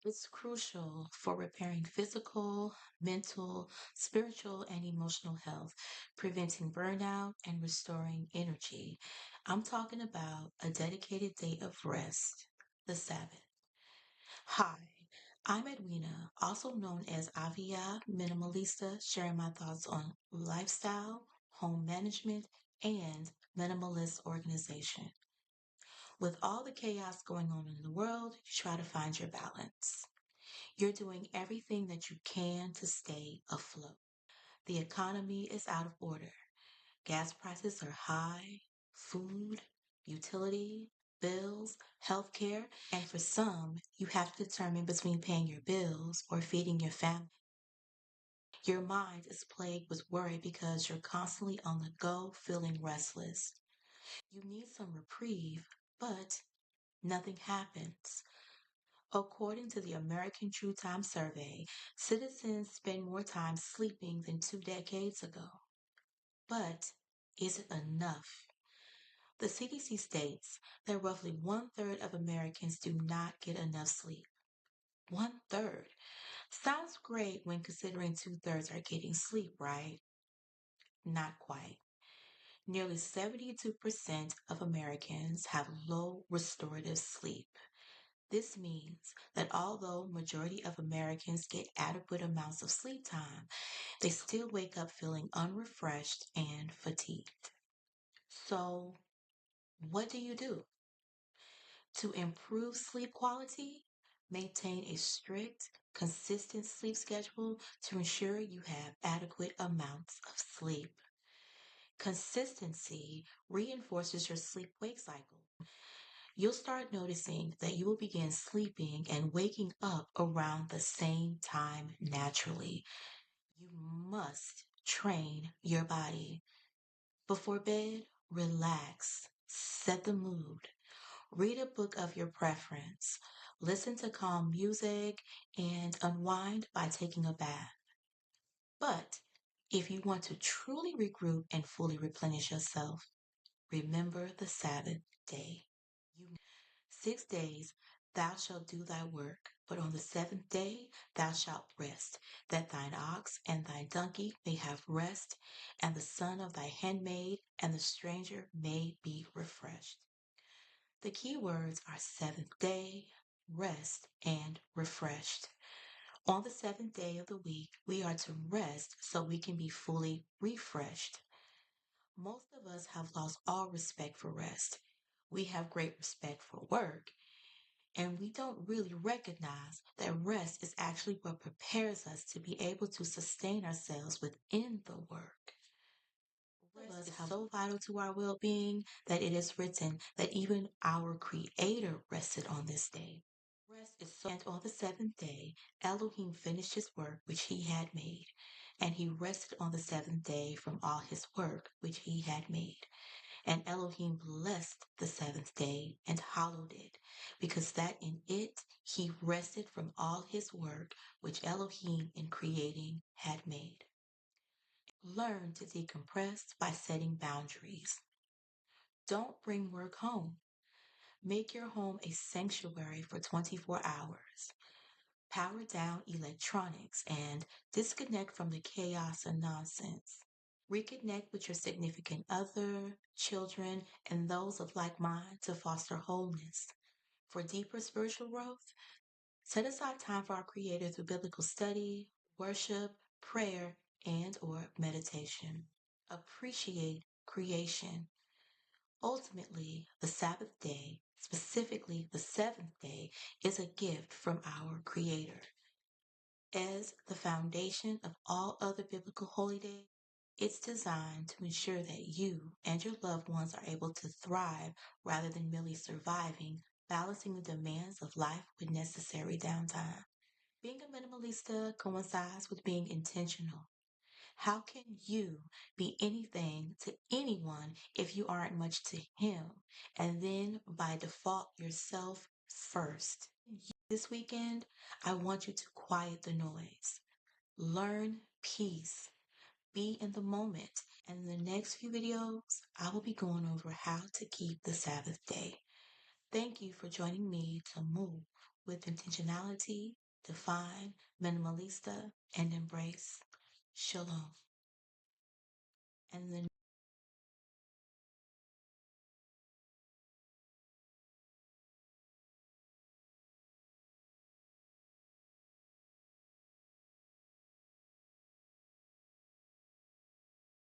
It's crucial for repairing physical, mental, spiritual, and emotional health, preventing burnout, and restoring energy. I'm talking about a dedicated day of rest, the Sabbath. Hi, I'm Edwina, also known as Aviyah Minimalista, sharing my thoughts on lifestyle, home management, and minimalist organization. With all the chaos going on in the world, you try to find your balance. You're doing everything that you can to stay afloat. The economy is out of order. Gas prices are high, food, utility, bills, healthcare, and for some, you have to determine between paying your bills or feeding your family. Your mind is plagued with worry because you're constantly on the go, feeling restless. You need some reprieve, but nothing happens. According to the American True Time Survey, citizens spend more time sleeping than 2 decades ago. But is it enough? The CDC states that roughly 1/3 of Americans do not get enough sleep. 1/3. Sounds great when considering 2/3 are getting sleep, right? Not quite. Nearly 72% of Americans have low restorative sleep. This means that although majority of Americans get adequate amounts of sleep time, they still wake up feeling unrefreshed and fatigued. So, what do you do? To improve sleep quality, maintain a strict, consistent sleep schedule to ensure you have adequate amounts of sleep. Consistency reinforces your sleep wake cycle. You'll start noticing that you will begin sleeping and waking up around the same time naturally. You must train your body. Before bed, relax, set the mood, read a book of your preference, listen to calm music, and unwind by taking a bath. But if you want to truly regroup and fully replenish yourself, remember the Sabbath day. You 6 days thou shalt do thy work, but on the seventh day thou shalt rest, that thine ox and thy donkey may have rest, and the son of thy handmaid and the stranger may be refreshed. The key words are seventh day, rest, and refreshed. On the seventh day of the week, we are to rest so we can be fully refreshed. Most of us have lost all respect for rest. We have great respect for work, and we don't really recognize that rest is actually what prepares us to be able to sustain ourselves within the work. Rest is so vital to our well being that it is written that even our Creator rested on this day. Rest is so, and on the seventh day, Elohim finished his work which he had made, and he rested on the seventh day from all his work which he had made. And Elohim blessed the seventh day and hallowed it, because that in it he rested from all his work which Elohim in creating had made. Learn to decompress by setting boundaries. Don't bring work home. Make your home a sanctuary for 24 hours. Power down electronics and disconnect from the chaos and nonsense. Reconnect with your significant other, children, and those of like mind to foster wholeness. For deeper spiritual growth, set aside time for our Creator through biblical study, worship, prayer, and or meditation. Appreciate creation. Ultimately, the Sabbath day, specifically the seventh day, is a gift from our Creator. As the foundation of all other biblical holy days, it's designed to ensure that you and your loved ones are able to thrive rather than merely surviving, balancing the demands of life with necessary downtime. Being a minimalista coincides with being intentional. How can you be anything to anyone if you aren't much to him? And then by default, yourself first. This weekend, I want you to quiet the noise. Learn peace. Be in the moment. And in the next few videos, I will be going over how to keep the Sabbath day. Thank you for joining me to move with intentionality, define, minimalista, and embrace. Shalom. And the